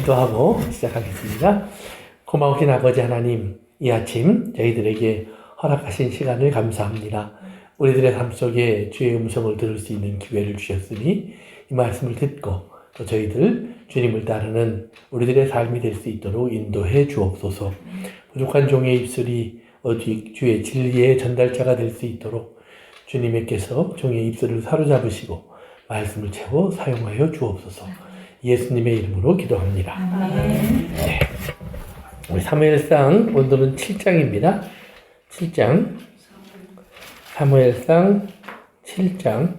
기도하고 시작하겠습니다. 고마우신 아버지 하나님, 이 아침 저희들에게 허락하신 시간을 감사합니다. 우리들의 삶 속에 주의 음성을 들을 수 있는 기회를 주셨으니 이 말씀을 듣고 또 저희들 주님을 따르는 우리들의 삶이 될 수 있도록 인도해 주옵소서. 부족한 종의 입술이 주의 진리의 전달자가 될 수 있도록 주님께서 종의 입술을 사로잡으시고 말씀을 채워 사용하여 주옵소서. 예수님의 이름으로 기도합니다. 네. 우리 사무엘상 오늘은 7장입니다. 7장. 사무엘상 7장.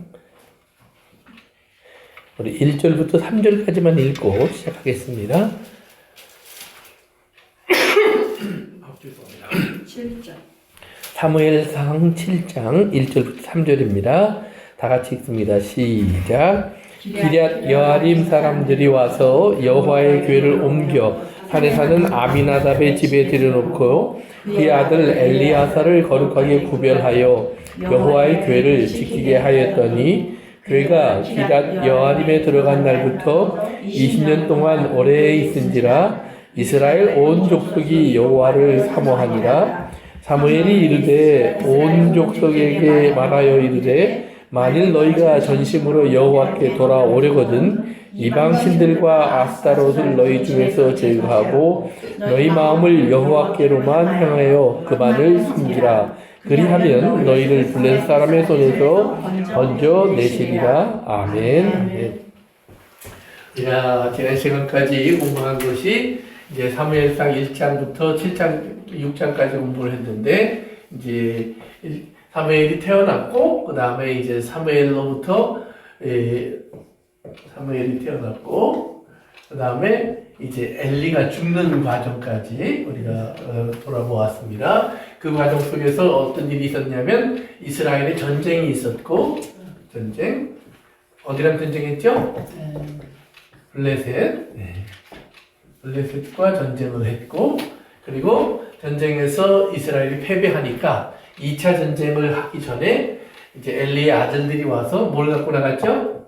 우리 1절부터 3절까지만 읽고 시작하겠습니다. 7절. 사무엘상 7장 1절부터 3절입니다. 다 같이 읽습니다. 시작. 기럇 여아림 사람들이 와서 여호와의 궤를 옮겨 산에 사는 아미나답의 집에 들여놓고 그의 아들 엘리야사를 거룩하게 구별하여 여호와의 궤를 지키게 하였더니 궤가 기럇 여아림에 들어간 날부터 20년 동안 오래 있은지라 이스라엘 온 족속이 여호와를 사모하니라. 사무엘이 이르되 온 족속에게 말하여 이르되 만일 너희가 전심으로 여호와께 돌아오려거든 이방 신들과 아스타롯을 너희 중에서 제거하고 너희 마음을 여호와께로만 향하여 그만을 숨기라. 그리하면 너희를 블레셋 사람의 손에서 건져 내시리라. 아멘. 아멘. 자, 지난 시간까지 공부한 것이 이제 사무엘상 1장부터 7장, 6장까지 공부를 했는데 이제 사무엘이 태어났고 그 다음에 이제 사무엘로부터 사무엘이 태어났고 그 다음에 이제 엘리가 죽는 과정까지 우리가 돌아보았습니다. 그 과정 속에서 어떤 일이 있었냐면 이스라엘에 전쟁이 있었고 전쟁 어디랑 전쟁했죠? 블레셋. 블레셋과 전쟁을 했고 그리고 전쟁에서 이스라엘이 패배하니까 2차 전쟁을 하기 전에 이제 엘리의 아들들이 와서 뭘 갖고 나갔죠?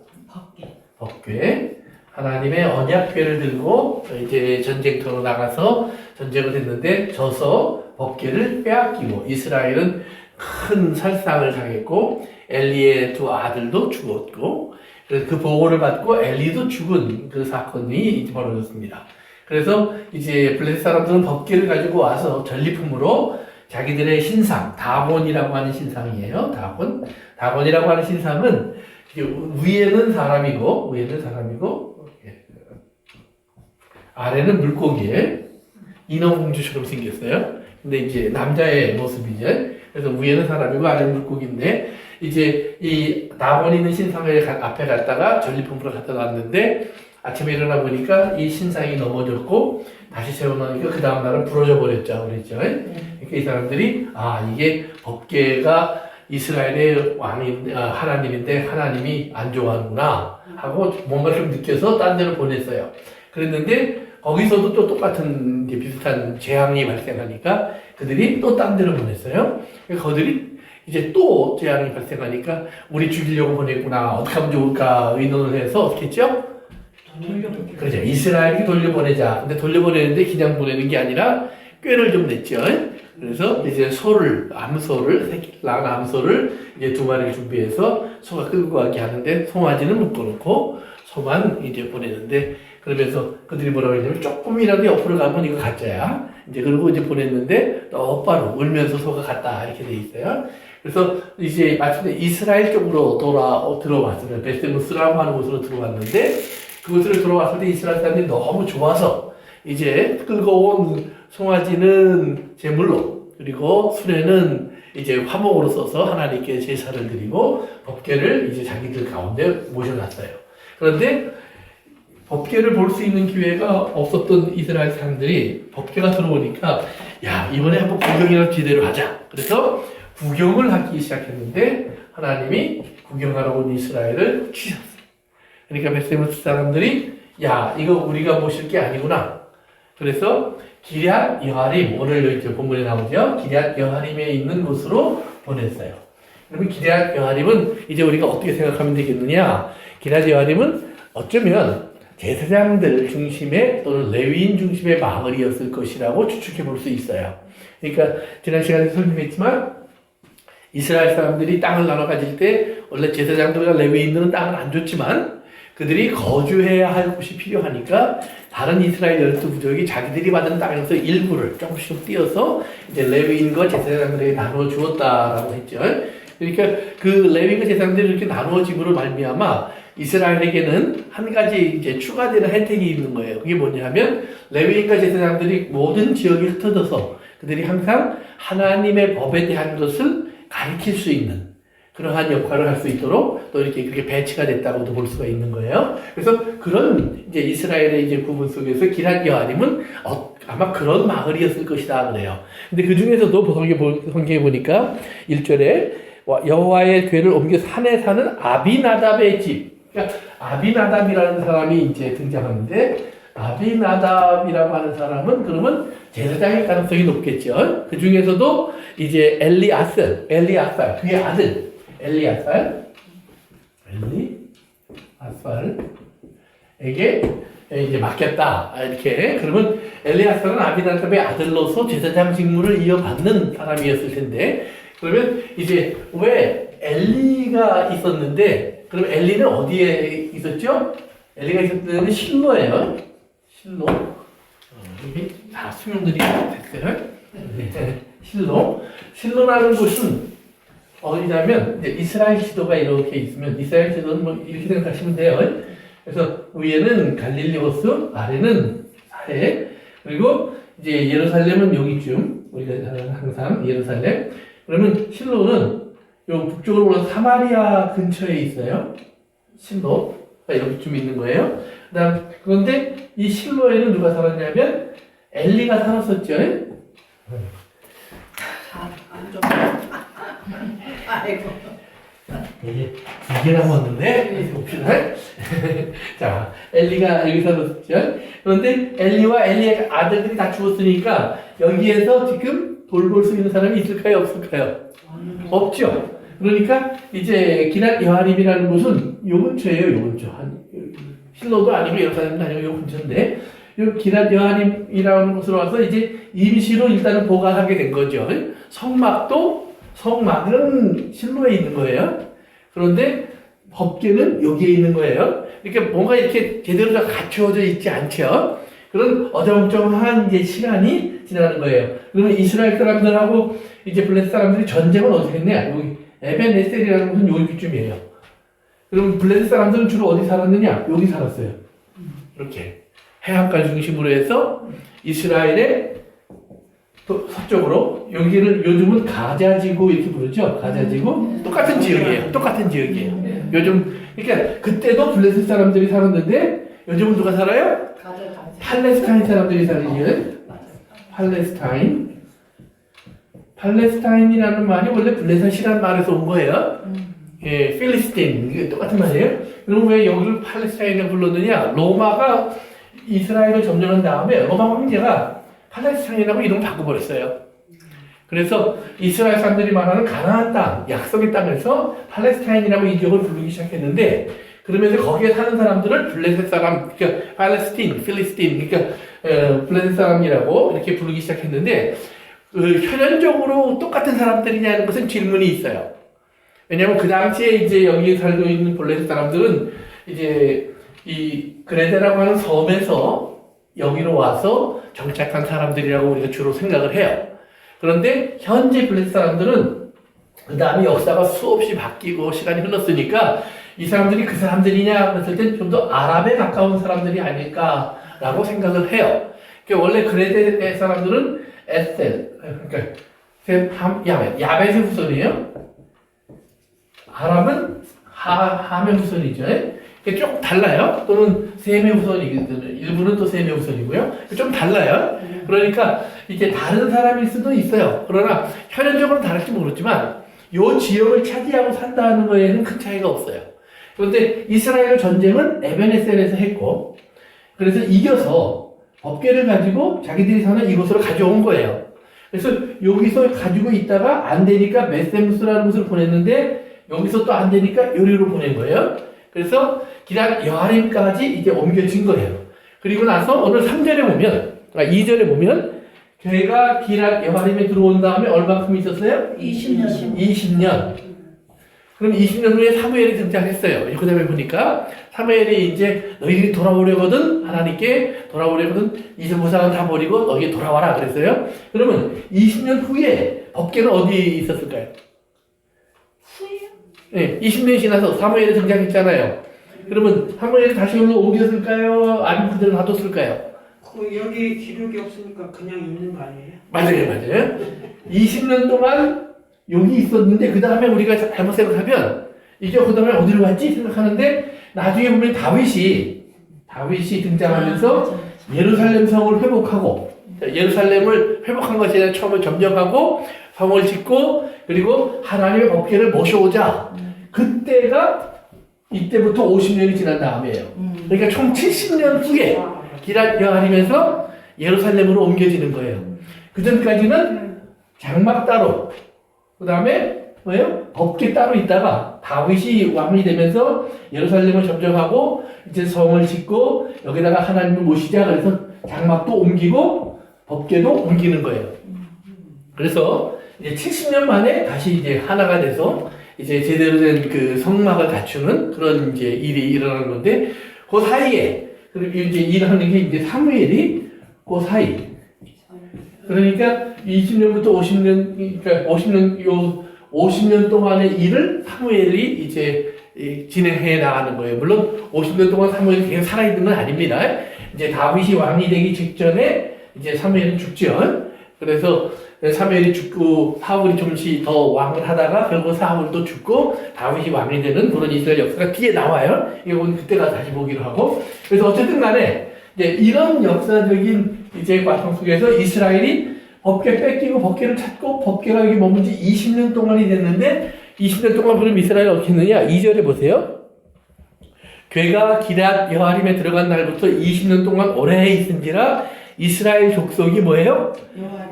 법궤. 하나님의 언약궤를 들고 이제 전쟁터로 나가서 전쟁을 했는데 져서 법궤를 빼앗기고 이스라엘은 큰 살상을 당했고 엘리의 두 아들도 죽었고 그래서 그 보고를 받고 엘리도 죽은 그 사건이 이제 벌어졌습니다. 그래서 이제 블레셋 사람들은 법궤를 가지고 와서 전리품으로 자기들의 신상, 다곤이라고 하는 신상이에요. 다곤이라고 하는 신상은 위에는 사람이고 아래는 물고기에 인어공주처럼 생겼어요. 근데 이제 남자의 모습이죠. 그래서 위에는 사람이고 아래는 물고기인데 이제 이 다곤 있는 신상을 앞에 갔다가 전리품으로 갖다 놨는데 아침에 일어나 보니까 이 신상이 넘어졌고 다시 세워놓으니까 그 다음 날은 부러져 버렸죠. 그랬죠. 그러니까 이 사람들이 이게 법궤가 이스라엘의 왕인 하나님인데 하나님이 안 좋아하는구나 하고 뭔가 좀 느껴서 딴 데로 보냈어요. 그랬는데 거기서도 또 똑같은 비슷한 재앙이 발생하니까 그들이 또 딴 데로 보냈어요. 그러니까 그들이 이제 또 재앙이 발생하니까 우리 죽이려고 보냈구나 어떻게 하면 좋을까 의논을 해서 어떻게 했죠? 그렇죠. 이스라엘이 돌려보내자. 근데 돌려보내는데 그냥 보내는 게 아니라 꾀를 좀 냈죠. 그래서 이제 새끼를 낳은 암소를 이제 2마리를 준비해서 소가 끌고 가게 하는데 송아지는 묶어놓고 소만 이제 보내는데 그러면서 그들이 뭐라고 했냐면 조금이라도 옆으로 가면 이거 가짜야. 이제 그러고 이제 보냈는데 똑바로 울면서 소가 갔다 이렇게 돼 있어요. 그래서 이제 마침내 이스라엘 쪽으로 들어왔어요. 베스무스라고 하는 곳으로 들어왔는데 그곳으로 들어왔을 때 이스라엘 사람들이 너무 좋아서 이제 끌고 온 송아지는 제물로 그리고 수레는 이제 화목으로 써서 하나님께 제사를 드리고 법궤를 이제 자기들 가운데 모셔놨어요. 그런데 법궤를 볼 수 있는 기회가 없었던 이스라엘 사람들이 법궤가 들어오니까 야 이번에 한번 구경이라도 제대로 하자. 그래서 구경을 하기 시작했는데 하나님이 구경하러 온 이스라엘을 치셨어요. 그러니까 베스메스 사람들이 야 이거 우리가 모실 게 아니구나. 그래서 기럇 여아림 오늘 이제 본문에 나오죠. 기럇 여아림에 있는 곳으로 보냈어요. 그러면 기럇 여아림은 이제 우리가 어떻게 생각하면 되겠느냐? 기럇 여아림은 어쩌면 제사장들 중심의 또는 레위인 중심의 마을이었을 것이라고 추측해 볼 수 있어요. 그러니까 지난 시간에 설명했지만 이스라엘 사람들이 땅을 나눠 가질 때 원래 제사장들과 레위인들은 땅을 안 줬지만 그들이 거주해야 할 곳이 필요하니까 다른 이스라엘 12부족이 자기들이 받은 땅에서 일부를 조금씩 띄어서 이제 레위인과 제사장들에게 나누어 주었다라고 했죠. 그러니까 그 레위인과 제사장들이 이렇게 나누어짐으로 말미암아 이스라엘에게는 한 가지 이제 추가되는 혜택이 있는 거예요. 그게 뭐냐면 레위인과 제사장들이 모든 지역에 흩어져서 그들이 항상 하나님의 법에 대한 것을 가르칠 수 있는 그러한 역할을 할 수 있도록 또 이렇게 그렇게 배치가 됐다고도 볼 수가 있는 거예요. 그래서 그런 이제 이스라엘의 이제 부분 속에서 기럇 여아림은 아마 그런 마을이었을 것이다 그래요. 근데 그 중에서도 성경에 보니까 1절에 여호와의 궤를 옮겨 산에 사는 아비나답의 집. 그러니까 아비나답이라는 사람이 이제 등장하는데 아비나답이라고 하는 사람은 그러면 제사장일 가능성이 높겠죠. 그 중에서도 이제 엘리아살 그의 아들 엘리아살에게 이제 맡겼다. 이렇게. 그러면 엘리아살은 아비나답의 아들로서 제사장 직무를 이어받는 사람이었을 텐데, 그러면 이제 왜 엘리가 있었는데, 그럼 엘리는 어디에 있었죠? 엘리가 있었던 데는 실로예요. 실로. 여기 다 수명들이 됐어요. 실로라는 곳은 어디냐면 이제 이스라엘 지도가 이렇게 있으면 이스라엘 지도는 뭐 이렇게 생각하시면 돼요. 그래서 위에는 갈릴리오스, 아래는 사해, 그리고 이제 예루살렘은 여기쯤 우리가 항상 예루살렘. 그러면 실로는 요 북쪽으로 올라서 사마리아 근처에 있어요. 실로가 여기쯤 있는 거예요. 그런데 이 실로에는 누가 살았냐면 엘리가 살았었죠. 아이고. 이게 2개 남았는데, 봅시다. 자, 엘리가 여기 살았었죠. 그런데 엘리와 엘리의 아들들이 다 죽었으니까 여기에서 지금 돌볼 수 있는 사람이 있을까요? 없을까요? 없죠. 그러니까 이제 기럇 여아림이라는 곳은 요 근처예요. 요 근처. 실로도 아니고 예루살렘도 아니고 요 근처인데 요 기럇 여아림이라는 곳으로 와서 이제 임시로 일단은 보관하게 된 거죠. 성막은 실로에 있는 거예요. 그런데 법궤는 여기에 있는 거예요. 그러니까 뭔가 이렇게 제대로 다 갖추어져 있지 않죠. 그런 어정쩡한 이제 시간이 지나는 거예요. 그러면 이스라엘 사람들하고 이제 블레셋 사람들이 전쟁을 어떻게 했냐? 여기 에벤에셀이라는 곳은 여기쯤이에요. 그럼 블레셋 사람들은 주로 어디 살았느냐? 여기 살았어요. 이렇게 해안가 중심으로 해서 이스라엘의 서쪽으로 여기를 요즘은 가자지구 이렇게 부르죠. 가자지구 똑같은 지역이에요. 요즘 그러니까 그때도 블레셋 사람들이 살았는데 요즘은 누가 살아요? 팔레스타인 사람들이 살이죠. 팔레스타인이라는 말이 원래 블레셋이라는 말에서 온 거예요. 예, 필리스틴 이게 똑같은 말이에요. 그럼 왜 여기를 팔레스타인을 불렀느냐? 로마가 이스라엘을 점령한 다음에 로마 황제가 팔레스타인이라고 이름을 바꿔버렸어요. 그래서 이스라엘 사람들이 말하는 가나안 땅, 약속의 땅에서 팔레스타인이라고 이 지역을 부르기 시작했는데 그러면서 거기에 사는 사람들을 블레셋 사람, 그러니까 팔레스틴, 필리스틴, 그러니까 블레셋 사람이라고 이렇게 부르기 시작했는데 현현적으로 똑같은 사람들이냐는 것은 질문이 있어요. 왜냐하면 그 당시에 이제 여기 살고 있는 블레셋 사람들은 이제 이 그레데라고 하는 섬에서 여기로 와서 정착한 사람들이라고 우리가 주로 생각을 해요. 그런데 현재 블레셋 사람들은 그 다음에 역사가 수없이 바뀌고 시간이 흘렀으니까 이 사람들이 그 사람들이냐 했을 때 좀 더 아랍에 가까운 사람들이 아닐까라고 생각을 해요. 그러니까 원래 그레데 사람들은 에셀, 그러니까 야벳의 후손이에요. 아랍은 함의 후손이죠. 조금 달라요. 또는 셈의 후손이거든요. 일부는 또 셈의 후손이고요. 좀 달라요. 그러니까 이제 다른 사람일 수도 있어요. 그러나 현현적으로는 다를지 모르지만 이 지역을 차지하고 산다는 거에는 큰 차이가 없어요. 그런데 이스라엘 전쟁은 에벤에셀에서 했고 그래서 이겨서 법궤를 가지고 자기들이 사는 이곳으로 가져온 거예요. 그래서 여기서 가지고 있다가 안 되니까 메세무스라는 곳을 보냈는데 여기서 또 안 되니까 요리로 보낸 거예요. 그래서 기럇 여아림까지 이제 옮겨진 거예요. 그리고 나서 오늘 3절에 보면, 2절에 보면, 교회가 기럇 여아림에 들어온 다음에 얼마큼 있었어요? 20년. 20년. 그럼 20년 후에 사무엘이 등장했어요. 그 다음에 보니까 사무엘이 이제 너희들이 돌아오려거든, 하나님께 돌아오려거든, 이스보상은 다 버리고 너희에 돌아와라 그랬어요. 그러면 20년 후에 법궤는 어디에 있었을까요? 후예요? 네, 20년이 지나서 사무엘이 등장했잖아요. 그러면 사무엘이 다시 올라 옮겼을까요? 아니면 그대로 놔뒀을까요? 여기 기록이 없으니까 그냥 있는 거 아니에요? 맞아요. 20년 동안 여기 있었는데 그 다음에 우리가 잘못 생각하면 이제 그 다음에 어디로 갔지 생각하는데 나중에 보면 다윗이 등장하면서 예루살렘 성을 회복하고 예루살렘을 회복한 것에 대한 처음에 점령하고 성을 짓고 그리고 하나님의 법궤를 모셔오자. 그때가 이때부터 50년이 지난 다음이에요. 그러니까 총 70년 후에 기럇 여아림에서 예루살렘으로 옮겨지는 거예요. 그 전까지는 장막 따로, 그 다음에 뭐예요? 법궤 따로 있다가 다윗이 왕이 되면서 예루살렘을 점령하고 이제 성을 짓고 여기다가 하나님을 모시자. 그래서 장막도 옮기고 법궤도 옮기는 거예요. 그래서 이제 70년 만에 다시 이제 하나가 돼서 이제 제대로 된 그 성막을 갖추는 그런 이제 일이 일어나는 건데 그 사이에 그리고 이제 일하는 게 이제 사무엘이 그 사이. 그러니까 20년부터 50년, 그러니까 50년 동안의 일을 사무엘이 이제 진행해 나가는 거예요. 물론 50년 동안 사무엘이 계속 살아있는 건 아닙니다. 이제 다윗이 왕이 되기 직전에 이제 사무엘은 죽죠. 그래서 사무엘이 죽고 사울이 좀씩 더 왕을 하다가 결국 사울도 죽고 다윗이 왕이 되는 그런 이스라엘 역사가 뒤에 나와요. 이건 그때가 다시 보기로 하고. 그래서 어쨌든 간에 이제 이런 역사적인 이제 과정 속에서 이스라엘이 법궤 뺏기고 법궤를 찾고 법궤가 여기 머문 지 20년 동안이 됐는데 20년 동안 그럼 이스라엘이 어떻게 했느냐? 2절에 보세요. 괴가 기럇 여아림에 들어간 날부터 20년 동안 오래 있은지라 이스라엘 족속이 뭐예요?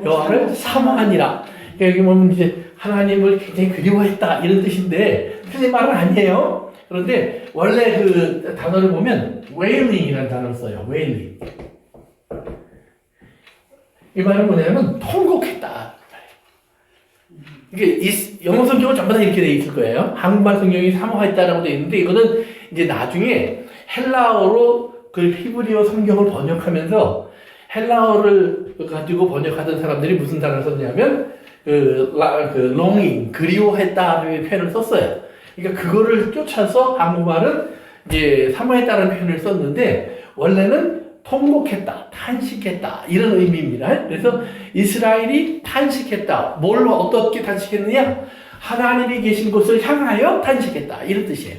여호와를 사모하니라. 그러니까 여기 보면 이제 하나님을 굉장히 그리워했다 이런 뜻인데 틀린 말은 아니에요. 그런데 원래 그 단어를 보면 wailing이라는 단어를 써요. wailing. 이 말은 뭐냐면 통곡했다. 이게 영어 성경은 전부 다 이렇게 돼 있을 거예요. 한국말 성경이 사모했다라고 돼 있는데 이거는 이제 나중에 헬라어로 그 히브리어 성경을 번역하면서 헬라어를 가지고 번역하던 사람들이 무슨 단어를 썼냐면 longing, 그리워했다는 표현을 썼어요. 그러니까 그거를 쫓아서 한국말은 이제 사모했다는 표현을 썼는데 원래는 통곡했다, 탄식했다 이런 의미입니다. 그래서 이스라엘이 탄식했다. 뭘로 어떻게 탄식했느냐? 하나님이 계신 곳을 향하여 탄식했다 이런 뜻이에요.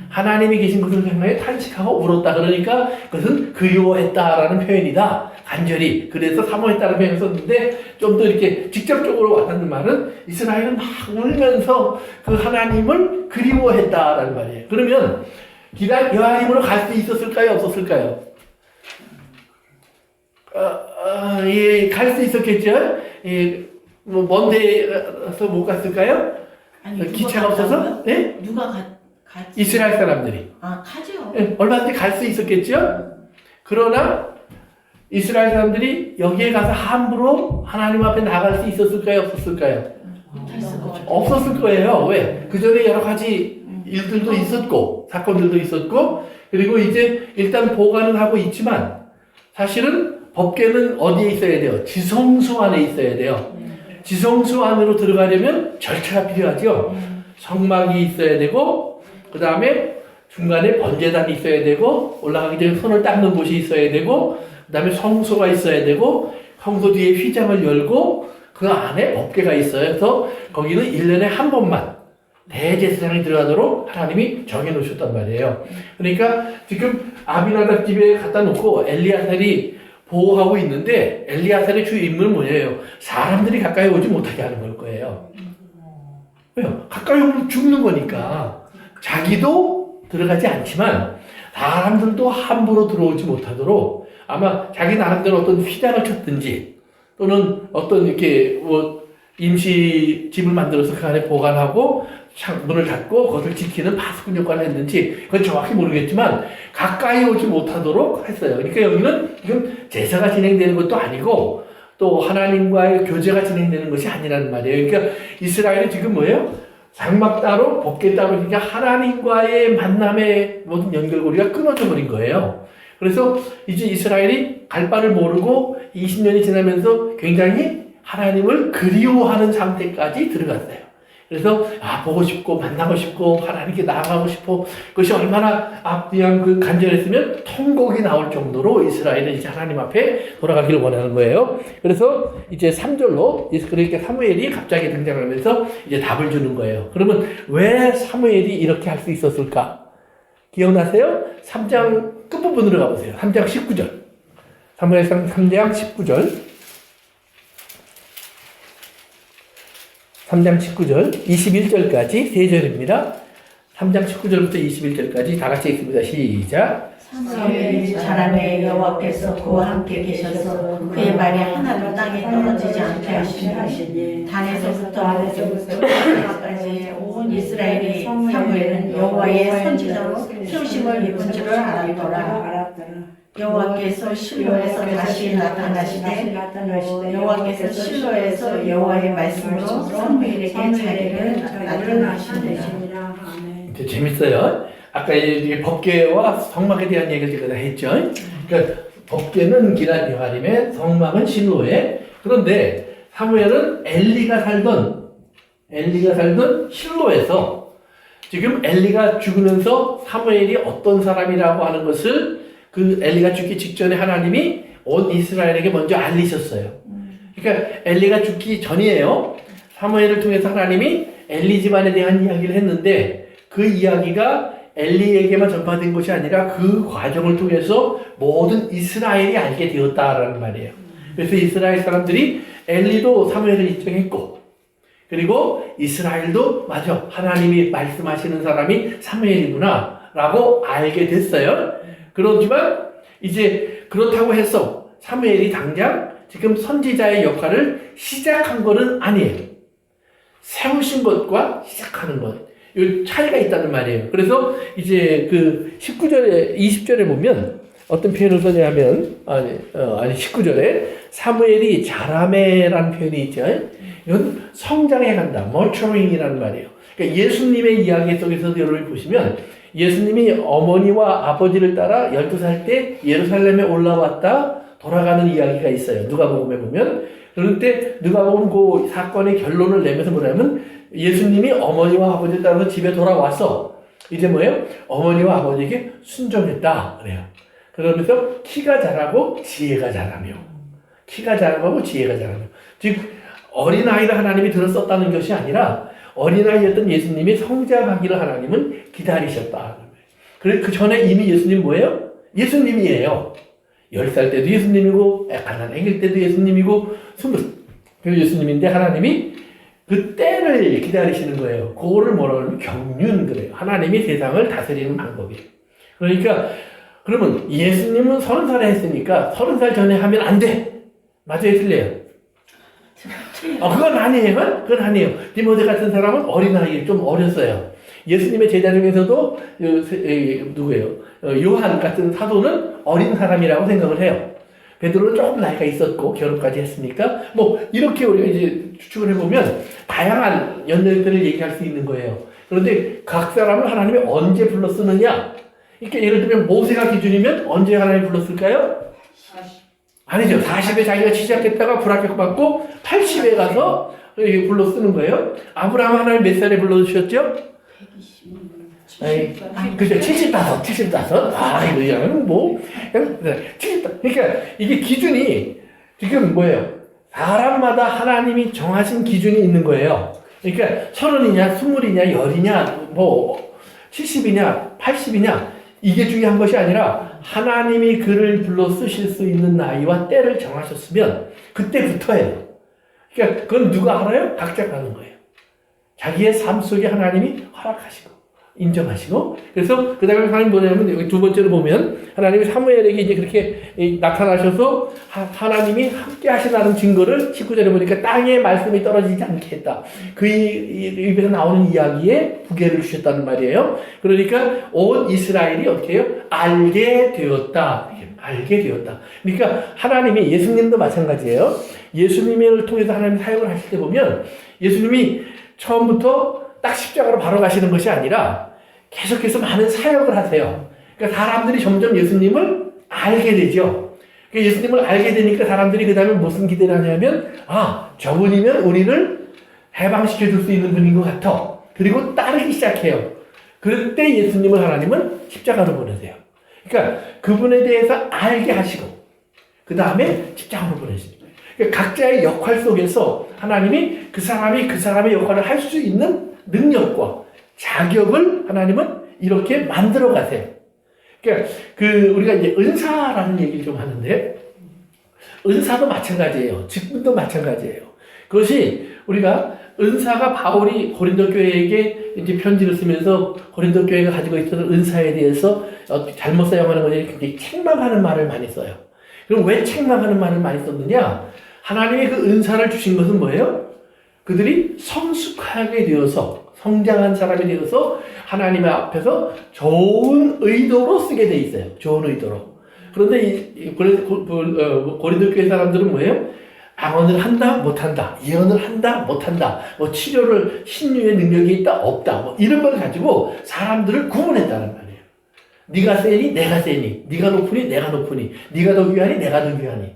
하나님이 계신 곳을 향하여 탄식하고 울었다. 그러니까 그것은 그리워했다라는 표현이다. 간절히. 그래서 사모했다는 표현을 썼는데 좀 더 이렇게 직접적으로 와닿는 말은 이스라엘은 막 울면서 그 하나님을 그리워했다라는 말이에요. 그러면 기럇 여아림으로 갈 수 있었을까요? 없었을까요? 예, 갈 수 있었겠죠? 예, 뭐, 먼 데서 못 갔을까요? 아니, 기차가 없어서? 예? 누가 갔지? 이스라엘 사람들이. 가죠. 예, 얼마든지 갈 수 있었겠죠? 그러나, 이스라엘 사람들이 여기에 가서 함부로 하나님 앞에 나갈 수 있었을까요? 없었을까요? 못했을 것 같아요. 없었을 거예요. 왜? 그 전에 여러 가지 일들도 있었고, 사건들도 있었고, 그리고 이제 일단 보관은 하고 있지만, 사실은 법궤는 어디에 있어야 돼요? 지성소 안에 있어야 돼요. 지성소 안으로 들어가려면 절차가 필요하죠. 성막이 있어야 되고, 그 다음에 중간에 번제단이 있어야 되고, 올라가기 전에 손을 닦는 곳이 있어야 되고, 그 다음에 성소가 있어야 되고, 성소 뒤에 휘장을 열고, 그 안에 법궤가 있어요. 그래서 거기는 1년에 한 번만 대제사장이 들어가도록 하나님이 정해놓으셨단 말이에요. 그러니까 지금 아비나답 집에 갖다 놓고 엘리야살이 보호하고 있는데 엘리야살의 주 임무는 뭐예요? 사람들이 가까이 오지 못하게 하는 걸 거예요. 왜요? 가까이 오면 죽는 거니까. 자기도 들어가지 않지만 사람들도 함부로 들어오지 못하도록 아마 자기 나름대로 어떤 휘장을 쳤든지 또는 어떤 이렇게 뭐 임시 집을 만들어서 그 안에 보관하고 문을 닫고 그것을 지키는 파수꾼 역할을 했는지 그건 정확히 모르겠지만 가까이 오지 못하도록 했어요. 그러니까 여기는 지금 제사가 진행되는 것도 아니고 또 하나님과의 교제가 진행되는 것이 아니라는 말이에요. 그러니까 이스라엘은 지금 뭐예요? 장막 따로 법궤 따로 그러니까 하나님과의 만남의 모든 연결고리가 끊어져 버린 거예요. 그래서 이제 이스라엘이 갈 바를 모르고 20년이 지나면서 굉장히 하나님을 그리워하는 상태까지 들어갔어요. 그래서 보고 싶고 만나고 싶고 하나님께 나아가고 싶고 그것이 얼마나 앞뒤한 그 간절했으면 통곡이 나올 정도로 이스라엘은 이제 하나님 앞에 돌아가기를 원하는 거예요. 그래서 이제 3절로 그러니까 사무엘이 갑자기 등장하면서 이제 답을 주는 거예요. 그러면 왜 사무엘이 이렇게 할 수 있었을까? 기억나세요? 3장 끝부분으로 가보세요. 3장 19절. 사무엘상 3장 19절. 3장 19절, 21절까지 3절입니다. 3장 19절부터 21절까지 다 같이 읽습니다. 시작. 사무엘이 자라매 여호와께서 그와 함께 계셔서 그의 말이 하나도 땅에 떨어지지 않게 하시니 단에서부터 까지 온 이스라엘이 사무엘은 여호와의 선지자로 세우심을 입은 줄을 알았더라. 여호와께서 실로에서 다시 나타나시되 여호와께서 실로에서 여호와의 말씀으로 사무엘에게 자기를 나타나시니라. 이제 재밌어요. 아까 이제 법궤와 성막에 대한 얘기를 제가 다 했죠. 그러니까 법궤는 기럇 여아림에, 성막은 실로에. 그런데 사무엘은 엘리가 살던 실로에서 지금 엘리가 죽으면서 사무엘이 어떤 사람이라고 하는 것을 그 엘리가 죽기 직전에 하나님이 온 이스라엘에게 먼저 알리셨어요. 그러니까 엘리가 죽기 전이에요. 사무엘을 통해서 하나님이 엘리 집안에 대한 이야기를 했는데 그 이야기가 엘리에게만 전파된 것이 아니라 그 과정을 통해서 모든 이스라엘이 알게 되었다라는 말이에요. 그래서 이스라엘 사람들이 엘리도 사무엘을 인정했고 그리고 이스라엘도 맞아 하나님이 말씀하시는 사람이 사무엘이구나 라고 알게 됐어요. 그렇지만 이제 그렇다고 해서 사무엘이 당장 지금 선지자의 역할을 시작한 것은 아니에요. 세우신 것과 시작하는 것. 이 차이가 있다는 말이에요. 그래서 이제 그 19절에, 20절에 보면 어떤 표현을 쓰냐면, 19절에 사무엘이 자라매라는 표현이 있죠. 이건 성장해 간다. maturing이라는 말이에요. 그러니까 예수님의 이야기 속에서도 여러분이 보시면 예수님이 어머니와 아버지를 따라 12살 때 예루살렘에 올라왔다 돌아가는 이야기가 있어요. 누가복음에 보면. 그럴 때 누가복음 그 사건의 결론을 내면서 뭐냐면 예수님이 어머니와 아버지를 따라서 집에 돌아와서 이제 뭐예요? 어머니와 아버지에게 순종했다 그래요. 그러면서 키가 자라고 지혜가 자라며 키가 자라고 지혜가 자라며 즉 어린아이를 하나님이 들었었다는 것이 아니라 어린아이였던 예수님이 성장하기를 하나님은 기다리셨다. 그래서 그 전에 이미 예수님 뭐예요? 예수님이에요. 10살 때도 예수님이고 가난해질 때도 예수님이고 20살 때도 예수님인데 하나님이 그 때를 기다리시는 거예요. 그거를 뭐라고 하면 경륜 그래요. 하나님이 세상을 다스리는 방법이에요. 그러니까 그러면 예수님은 30살에 했으니까 30살 전에 하면 안 돼. 맞아요? 틀려요? 그건 아니에요. 그건 아니에요. 디모데 같은 사람은 어린아이 좀 어렸어요. 예수님의 제자 중에서도 누구예요? 요한 같은 사도는 어린 사람이라고 생각을 해요. 베드로는 조금 나이가 있었고 결혼까지 했으니까 뭐 이렇게 우리가 이제 추측을 해보면 다양한 연령대를 얘기할 수 있는 거예요. 그런데 각 사람을 하나님이 언제 불러 쓰느냐? 그러니까 예를 들면 모세가 기준이면 언제 하나님이 불렀을까요? 아니죠. 40에 자기가 시작했다가 불합격받고 80에 가서 불러 쓰는 거예요. 아브라함 하나님 몇 살에 불러주셨죠? 120. 그죠. 75. 이거 그냥 뭐, 75. 그러니까 이게 기준이 지금 뭐예요? 사람마다 하나님이 정하신 기준이 있는 거예요. 그러니까 30이냐, 20이냐, 10이냐, 뭐, 70이냐, 80이냐, 이게 중요한 것이 아니라 하나님이 그를 불러 쓰실 수 있는 나이와 때를 정하셨으면 그때부터예요. 그러니까 그건 누가 알아요? 각자가 하는 거예요. 자기의 삶 속에 하나님이 허락하시고 인정하시고, 그래서 그 다음에 하나님 뭐냐면 여기 두 번째로 보면 하나님이 사무엘에게 이제 그렇게 나타나셔서 하나님이 함께 하시다는 증거를 19절에 보니까 땅에 말씀이 떨어지지 않게 했다. 그 입에서 나오는 이야기에 부계를 주셨다는 말이에요. 그러니까 온 이스라엘이 어떻게 해요? 알게 되었다. 알게 되었다. 그러니까 하나님이, 예수님도 마찬가지예요. 예수님을 통해서 하나님 사역을 하실 때 보면 예수님이 처음부터 딱 십자가로 바로 가시는 것이 아니라 계속해서 많은 사역을 하세요. 그러니까 사람들이 점점 예수님을 알게 되죠. 그러니까 예수님을 알게 되니까 사람들이 그 다음에 무슨 기대를 하냐면, 아, 저분이면 우리를 해방시켜 줄 수 있는 분인 것 같아. 그리고 따르기 시작해요. 그때 예수님을 하나님은 십자가로 보내세요. 그러니까 그분에 대해서 알게 하시고 그 다음에 십자가로 보내십니다. 그러니까 각자의 역할 속에서 하나님이 그 사람의 역할을 할 수 있는 능력과 자격을 하나님은 이렇게 만들어 가세요. 그러니까 우리가 이제 은사라는 얘기를 좀 하는데, 은사도 마찬가지예요. 직분도 마찬가지예요. 그것이 우리가 은사가 바울이 고린도 교회에게 이제 편지를 쓰면서 고린도 교회가 가지고 있던 은사에 대해서 잘못 사용하는 것에 굉장히 책망하는 말을 많이 써요. 그럼 왜 책망하는 말을 많이 썼느냐? 하나님이 그 은사를 주신 것은 뭐예요? 그들이 성숙하게 되어서, 성장한 사람이 되어서 하나님 앞에서 좋은 의도로 쓰게 돼 있어요. 좋은 의도로. 그런데 고린도 교회 사람들은 뭐예요? 방언을 한다, 못한다. 예언을 한다, 못한다. 뭐 치료를, 신유의 능력이 있다, 없다. 뭐 이런 걸 가지고 사람들을 구분했다는 말이에요. 네가 세니, 내가 세니. 네가 높으니, 내가 높으니. 네가 더 귀하니, 내가 더 귀하니.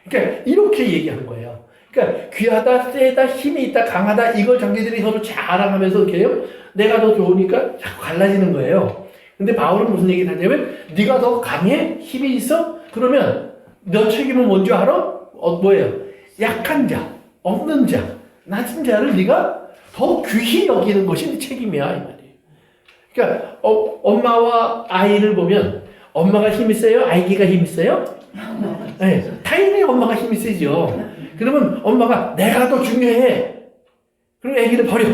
그러니까 이렇게 얘기하는 거예요. 그러니까 귀하다, 세다, 힘이 있다, 강하다, 이걸 자기들이 서로 자랑하면서 이렇게 해요. 내가 더 좋으니까 자꾸 갈라지는 거예요. 근데 바울은 무슨 얘기를 하냐면, 네가 더 강해? 힘이 있어? 그러면 너 책임은 뭔지 알아? 뭐예요? 약한 자, 없는 자, 낮은 자를 네가 더 귀히 여기는 것이 네 책임이야, 이 말이에요. 그러니까 엄마와 아이를 보면 엄마가 힘이 세요? 아이가 힘이 세요? 네, 당연히 엄마가 힘이 세죠. 그러면 엄마가 내가 더 중요해. 그럼 아기를 버려.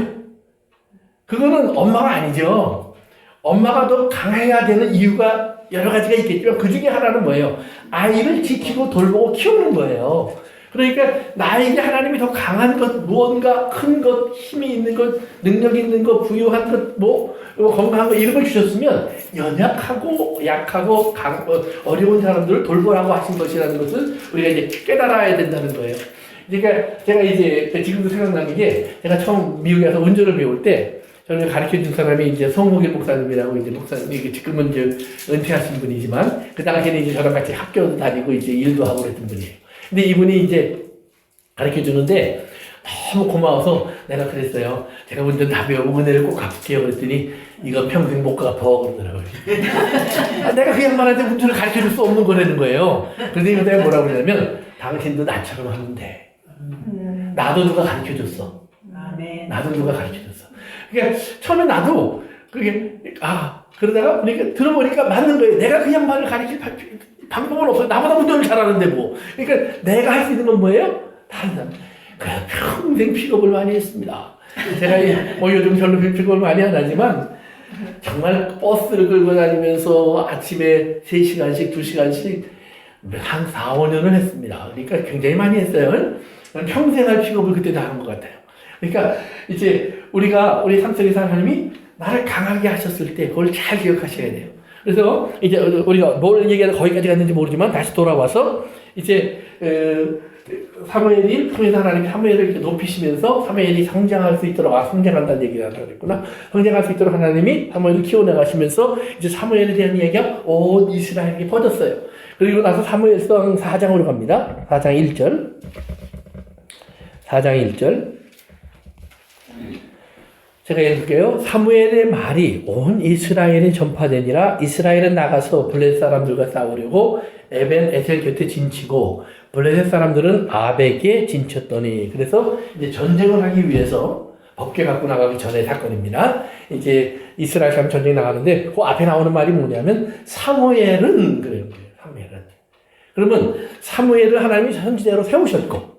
그거는 엄마가 아니죠. 엄마가 더 강해야 되는 이유가 여러 가지가 있겠지만 그 중에 하나는 뭐예요? 아이를 지키고 돌보고 키우는 거예요. 그러니까 나에게 하나님이 더 강한 것, 무언가 큰 것, 힘이 있는 것, 능력 있는 것, 부유한 것, 건강한 것 이런 걸 주셨으면 연약하고 약하고 어려운 사람들을 돌보라고 하신 것이라는 것을 우리가 이제 깨달아야 된다는 거예요. 그러니까 제가 이제 지금도 생각나는 게, 제가 처음 미국에 가서 운전을 배울 때 저를 가르쳐 준 사람이 이제 송목일 목사님이라고, 이제 목사님이 지금은 이제 은퇴하신 분이지만 그 당시에는 이제 저랑 같이 학교도 다니고 이제 일도 하고 그랬던 분이에요. 근데 이분이 이제 가르쳐 주는데 너무 고마워서 내가 그랬어요. 제가 운전 다 배우고 은혜를 꼭 갚을게요. 그랬더니 이거 평생 못 갚아 그러더라고요. 내가 그 양반한테 운전을 가르쳐 줄 수 없는 거라는 거예요. 그런데 내가 뭐라고 그러냐면, 당신도 나처럼 하면 돼. 나도 누가 가르쳐 줬어. 나도 누가 가르쳐 줬어. 그러니까 처음에 나도 그게 그러다가 그러니까 들어보니까 맞는 거예요. 내가 그 양반을 가르칠 방법은 없어요. 나보다 운전을 잘하는데 뭐. 그러니까 내가 할 수 있는 건 뭐예요? 다른 사람. 그냥 평생 픽업을 많이 했습니다. 제가 요즘 별로 픽업을 많이 안 하지만 정말 버스를 끌고 다니면서 아침에 3시간씩, 2시간씩 한 4, 5년을 했습니다. 그러니까 굉장히 많이 했어요. 평생 할 픽업을 그때도 하는 것 같아요. 그러니까 이제 우리 삶 속에서 하나님이 나를 강하게 하셨을 때 그걸 잘 기억하셔야 돼요. 그래서 이제 우리가 뭘 얘기하다 거기까지 갔는지 모르지만 다시 돌아와서 이제 사무엘이 통해서 하나님이 사무엘을 이렇게 높이시면서 사무엘이 성장할 수 있도록, 성장한다는 얘기를 하려고 그랬구나. 성장할 수 있도록 하나님이 사무엘을 키워나가시면서 이제 사무엘에 대한 이야기가 온 이스라엘에게 퍼졌어요. 그리고 나서 사무엘상 4장으로 갑니다. 4장 1절. 4장 1절. 제가 읽을게요. 사무엘의 말이 온 이스라엘에 전파되니라. 이스라엘은 나가서 블레셋 사람들과 싸우려고 에벤 에셀 곁에 진치고 블레셋 사람들은 아벡에 진쳤더니. 그래서 이제 전쟁을 하기 위해서 법궤 갖고 나가기 전의 사건입니다. 이제 이스라엘 사람 전쟁 나가는데 그 앞에 나오는 말이 뭐냐면 사무엘은 그래요. 사무엘은. 그러면 사무엘을 하나님이 선지자로 세우셨고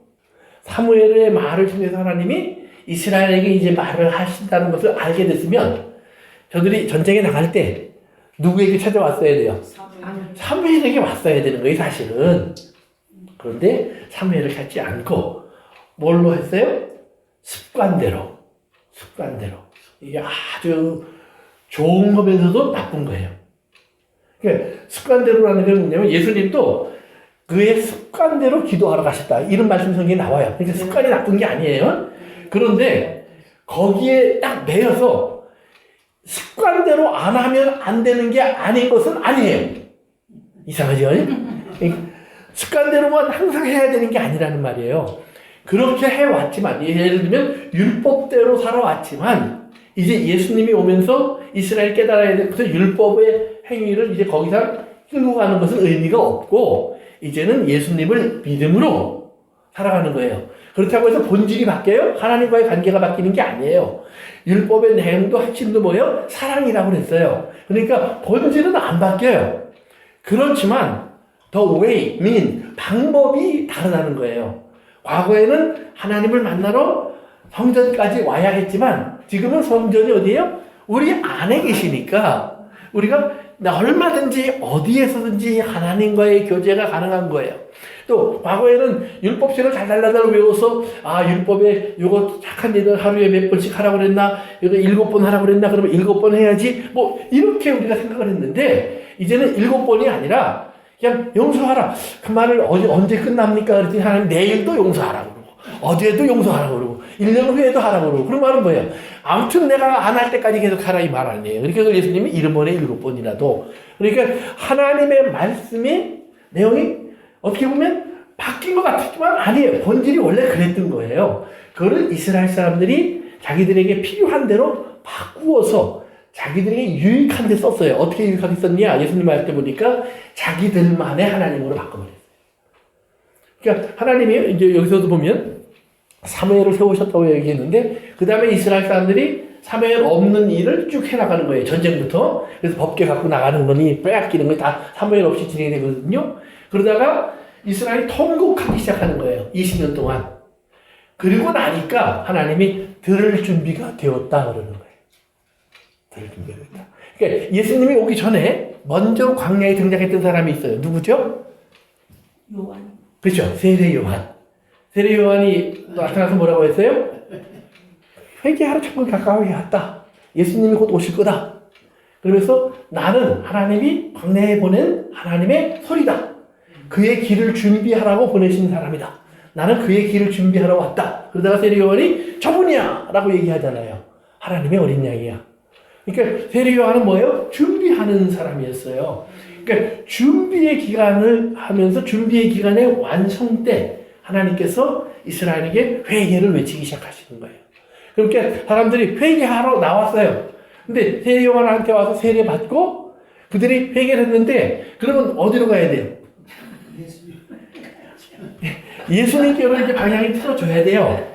사무엘의 말을 통해서 하나님이 이스라엘에게 이제 말을 하신다는 것을 알게 됐으면 저들이 전쟁에 나갈 때 누구에게 찾아왔어야 돼요? 사무엘에게 왔어야 되는 거예요, 사실은. 그런데 사무엘을 찾지 않고 뭘로 했어요? 습관대로. 이게 아주 좋은 거면서도 나쁜 거예요. 그러니까 습관대로라는 게 뭐냐면 예수님도 그의 습관대로 기도하러 가셨다. 이런 말씀 성경에 나와요. 그러니까 습관이 나쁜 게 아니에요. 그런데 거기에 딱 매여서 습관대로 안 하면 안 되는 게 아닌 것은 아니에요. 이상하죠? 습관대로만 항상 해야 되는 게 아니라는 말이에요. 그렇게 해왔지만, 예를 들면 율법대로 살아왔지만 이제 예수님이 오면서 이스라엘 깨달아야 될 것은 율법의 행위를 이제 거기서 끌고 가는 것은 의미가 없고 이제는 예수님을 믿음으로 살아가는 거예요. 그렇다고 해서 본질이 바뀌어요? 하나님과의 관계가 바뀌는 게 아니에요. 율법의 내용도 핵심도 뭐예요? 사랑이라고 그랬어요. 그러니까 본질은 안 바뀌어요. 그렇지만 the way, 방법이 다르다는 거예요. 과거에는 하나님을 만나러 성전까지 와야 했지만 지금은 성전이 어디예요? 우리 안에 계시니까 우리가 얼마든지 어디에서든지 하나님과의 교제가 가능한 거예요. 또 과거에는 율법책을 달달달달 외워서 율법에 요거 착한 일을 하루에 몇 번씩 하라고 그랬나, 이거 7번 하라고 그랬나, 그러면 7번 해야지, 뭐 이렇게 우리가 생각을 했는데 이제는 7번이 아니라 그냥 용서하라. 그 말을 언제 끝납니까? 그랬더니 하나님 내일도 용서하라고 그러고 어제도 용서하라고 그러고 1년 후에도 하라고 그러고. 그런 말은 뭐예요? 아무튼 내가 안 할 때까지 계속 하라 이 말 아니에요. 그러니까 예수님이 7번에 7번이라도. 그러니까 하나님의 말씀의 내용이 어떻게 보면 바뀐 것 같지만 아니에요. 본질이 원래 그랬던 거예요. 그거를 이스라엘 사람들이 자기들에게 필요한 대로 바꾸어서 자기들에게 유익한 데 썼어요. 어떻게 유익하게 썼냐? 예수님 말 때 보니까 자기들만의 하나님으로 바꿔버렸어요. 그러니까 하나님이 이제 여기서도 보면 사무엘을 세우셨다고 얘기했는데 그 다음에 이스라엘 사람들이 사무엘 없는 일을 쭉 해나가는 거예요. 전쟁부터. 그래서 법계 갖고 나가는 거니 빼앗기는 거 다 사무엘 없이 진행이 되거든요. 그러다가 이스라엘이 통곡하기 시작하는 거예요. 20년 동안. 그리고 나니까 하나님이 들을 준비가 되었다 그러는 거예요. 들을 준비가 되었다. 그러니까 예수님이 오기 전에 먼저 광야에 등장했던 사람이 있어요. 누구죠? 요한. 그렇죠. 세례 요한. 세례 요한이 나타나서 뭐라고 했어요? 회개하러 천국이 가까이 왔다. 예수님이 곧 오실 거다. 그러면서 나는 하나님이 광야에 보낸 하나님의 소리다. 그의 길을 준비하라고 보내신 사람이다. 나는 그의 길을 준비하러 왔다. 그러다가 세례 요한이 저분이야! 라고 얘기하잖아요. 하나님의 어린 양이야. 그러니까 세례 요한은 뭐예요? 준비하는 사람이었어요. 그러니까 준비의 기간을 하면서 준비의 기간의 완성 때 하나님께서 이스라엘에게 회개를 외치기 시작하시는 거예요. 그러니까 사람들이 회개하러 나왔어요. 근데 세례 요한한테 와서 세례 받고 그들이 회개를 했는데 그러면 어디로 가야 돼요? 예수님께로 이렇게 방향이 틀어줘야 돼요.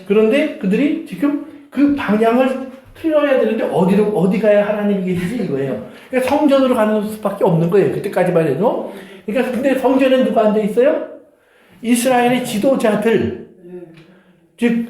그런데 그들이 지금 그 방향을 틀어야 되는데 어디 가야 하나님이 계시지 이거예요. 그러니까 성전으로 가는 수밖에 없는 거예요. 그때까지만 해도. 그러니까 근데 성전에 누가 앉아 있어요? 이스라엘의 지도자들, 즉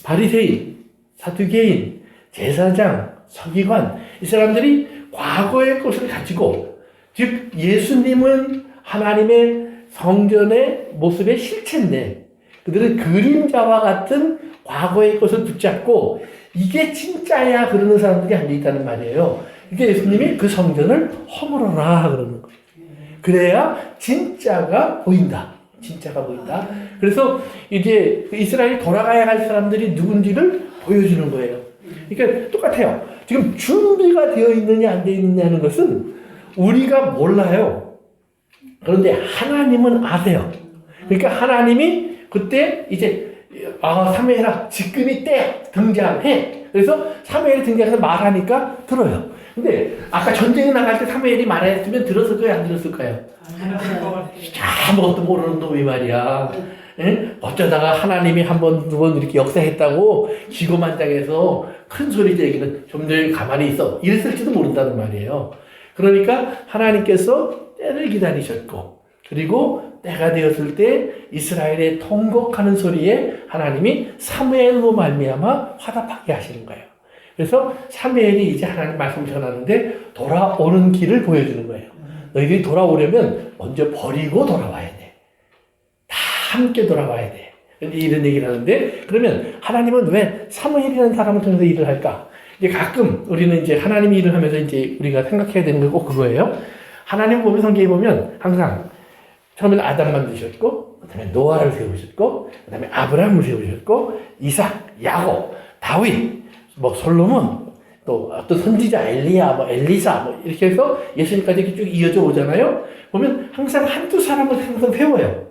바리새인, 사두개인, 제사장, 서기관, 이 사람들이 과거의 것을 가지고, 즉 예수님은 하나님의 성전의 모습의 실체인데 그들은 그림자와 같은 과거의 것을 붙잡고 이게 진짜야 그러는 사람들이 앉아있다는 말이에요. 그러니까 예수님이 그 성전을 허물어라 그러는 거예요. 그래야 진짜가 보인다. 진짜가 보인다. 그래서 이제 이스라엘이 돌아가야 할 사람들이 누군지를 보여주는 거예요. 그러니까 똑같아요. 지금 준비가 되어 있느냐 안 되어 있느냐는 것은 우리가 몰라요. 그런데 하나님은 아세요. 그러니까 하나님이 그때 이제 사무엘아 지금이 때 등장해. 그래서 사무엘이 등장해서 말하니까 들어요. 근데 아까 전쟁에 나갈 때 사무엘이 말했으면 들었을까요? 안 들었을까요? 아무것도 모르는 놈이 말이야. 에? 어쩌다가 하나님이 한 번, 두 번 이렇게 역사했다고 기고만장해서 큰 소리 제기는 좀 더 가만히 있어. 이랬을지도 모른다는 말이에요. 그러니까 하나님께서 때를 기다리셨고 그리고 때가 되었을 때 이스라엘의 통곡하는 소리에 하나님이 사무엘로 말미암아 화답하게 하시는 거예요. 그래서 사무엘이 이제 하나님 말씀을 전하는데 돌아오는 길을 보여주는 거예요. 너희들이 돌아오려면 먼저 버리고 돌아와야 돼. 다 함께 돌아와야 돼. 이런 얘기를 하는데, 그러면 하나님은 왜 사무엘이라는 사람을 통해서 일을 할까? 이제 가끔 우리는 이제 하나님이 일을 하면서 이제 우리가 생각해야 되는 게 꼭 그거예요. 하나님 보면 성경에 보면 항상 처음에는 아담 만드셨고, 그 다음에 노아를 세우셨고, 그 다음에 아브라함을 세우셨고, 이삭, 야곱, 다윗, 뭐 솔로몬, 또 어떤 선지자 엘리야, 뭐 엘리사, 뭐 이렇게 해서 예수님까지 이렇게 쭉 이어져 오잖아요. 보면 항상 한두 사람을 항상 세워요.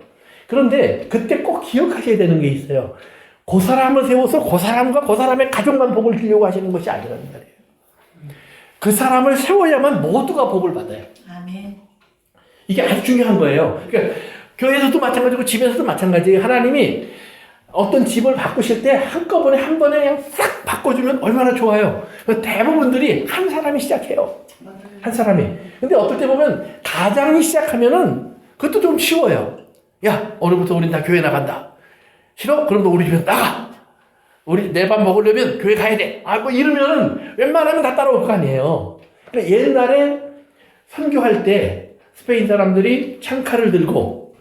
그런데 그때 꼭 기억하셔야 되는 게 있어요. 그 사람을 세워서 그 사람과 그 사람의 가족만 복을 주려고 하시는 것이 아니라는 말이에요. 그 사람을 세워야만 모두가 복을 받아요. 아멘. 이게 아주 중요한 거예요. 그러니까 교회에서도 마찬가지고 집에서도 마찬가지예요. 하나님이 어떤 집을 바꾸실 때 한꺼번에 한 번에 그냥 싹 바꿔주면 얼마나 좋아요. 대부분들이 한 사람이 시작해요. 한 사람이. 근데 어떨 때 보면 가장이 시작하면은 그것도 좀 쉬워요. 야, 오늘부터 우린 다 교회 나간다. 싫어? 그럼 너 우리 집에서 나가. 우리 내 밥 먹으려면 교회 가야 돼. 아, 뭐 이러면은 웬만하면 다 따라올 거 아니에요. 그러니까 옛날에 선교할 때 스페인 사람들이 창칼을 들고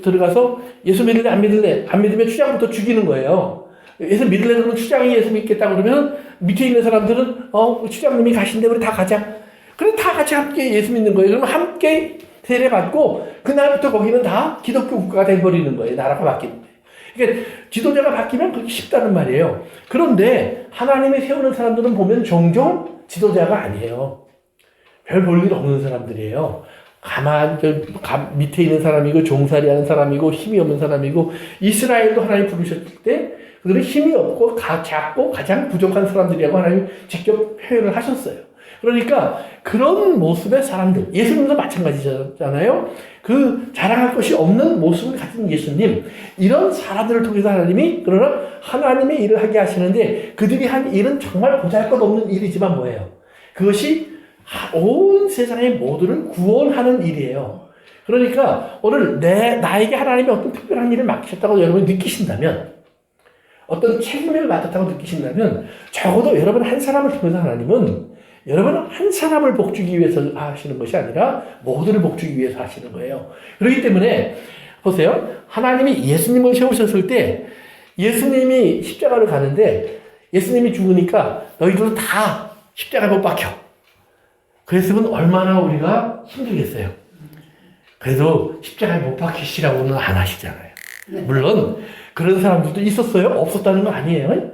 들어가서 예수 믿을래 안 믿을래? 안 믿으면 추장부터 죽이는 거예요. 예수 믿을래 그러면 추장이 예수 믿겠다 그러면 밑에 있는 사람들은 추장님이 가신대 우리 다 가자. 그래 다 같이 함께 예수 믿는 거예요. 그러면 함께 세례받고 그날부터 거기는 다 기독교 국가가 돼버리는 거예요. 나라가 바뀌는 거예요. 그러니까 지도자가 바뀌면 그렇게 쉽다는 말이에요. 그런데 하나님이 세우는 사람들은 보면 종종 지도자가 아니에요. 별 볼 일 없는 사람들이에요. 밑에 있는 사람이고 종살이하는 사람이고 힘이 없는 사람이고 이스라엘도 하나님 부르셨을 때 그들은 힘이 없고 작고 가장 부족한 사람들이라고 하나님 직접 표현을 하셨어요. 그러니까 그런 모습의 사람들, 예수님도 마찬가지잖아요. 그 자랑할 것이 없는 모습을 가진 예수님, 이런 사람들을 통해서 하나님이 그러나 하나님의 일을 하게 하시는데 그들이 한 일은 정말 보잘것없는 일이지만 뭐예요? 그것이 온 세상의 모두를 구원하는 일이에요. 그러니까 오늘 나에게 하나님이 어떤 특별한 일을 맡기셨다고 여러분이 느끼신다면, 어떤 책임을 맡았다고 느끼신다면 적어도 여러분 한 사람을 통해서 하나님은 여러분 한 사람을 복주기 위해서 하시는 것이 아니라 모두를 복주기 위해서 하시는 거예요. 그렇기 때문에 보세요. 하나님이 예수님을 세우셨을 때 예수님이 십자가를 가는데 예수님이 죽으니까 너희들은 다 십자가에 못 박혀. 그랬으면 얼마나 우리가 힘들겠어요. 그래도 십자가에 못 박히시라고는 안 하시잖아요. 물론 그런 사람들도 있었어요. 없었다는 건 아니에요.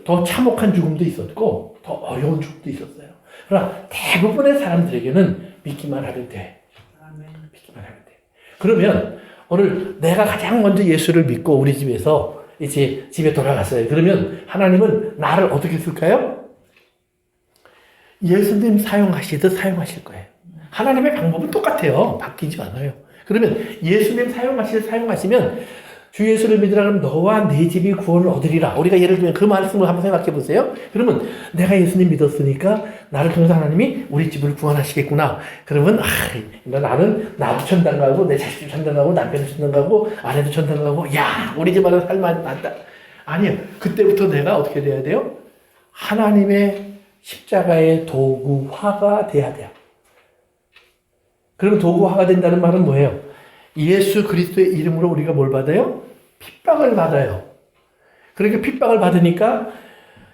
더 참혹한 죽음도 있었고 더 어려운 죽음도 있었어요. 그러나 대부분의 사람들에게는 믿기만 하면 돼. 믿기만 하면 돼. 그러면 오늘 내가 가장 먼저 예수를 믿고 우리 집에서 이제 집에 돌아갔어요. 그러면 하나님은 나를 어떻게 쓸까요? 예수님 사용하시듯 사용하실 거예요. 하나님의 방법은 똑같아요. 바뀌지 않아요. 그러면 예수님 사용하시듯 사용하시면 주 예수를 믿으라 그러면 너와 네 집이 구원을 얻으리라. 우리가 예를 들면 그 말씀을 한번 생각해 보세요. 그러면 내가 예수님 믿었으니까 나를 통해서 하나님이 우리 집을 구원하시겠구나. 그러면 나도 천당 가고 내 자식도 천당 가고 남편도 천당 가고 아내도 천당 가고 야 우리 집안은 살만 난다. 아니요. 그때부터 내가 어떻게 돼야 돼요? 하나님의 십자가의 도구화가 돼야 돼요. 그러면 도구화가 된다는 말은 뭐예요? 예수 그리스도의 이름으로 우리가 뭘 받아요? 핍박을 받아요. 그렇게 핍박을 받으니까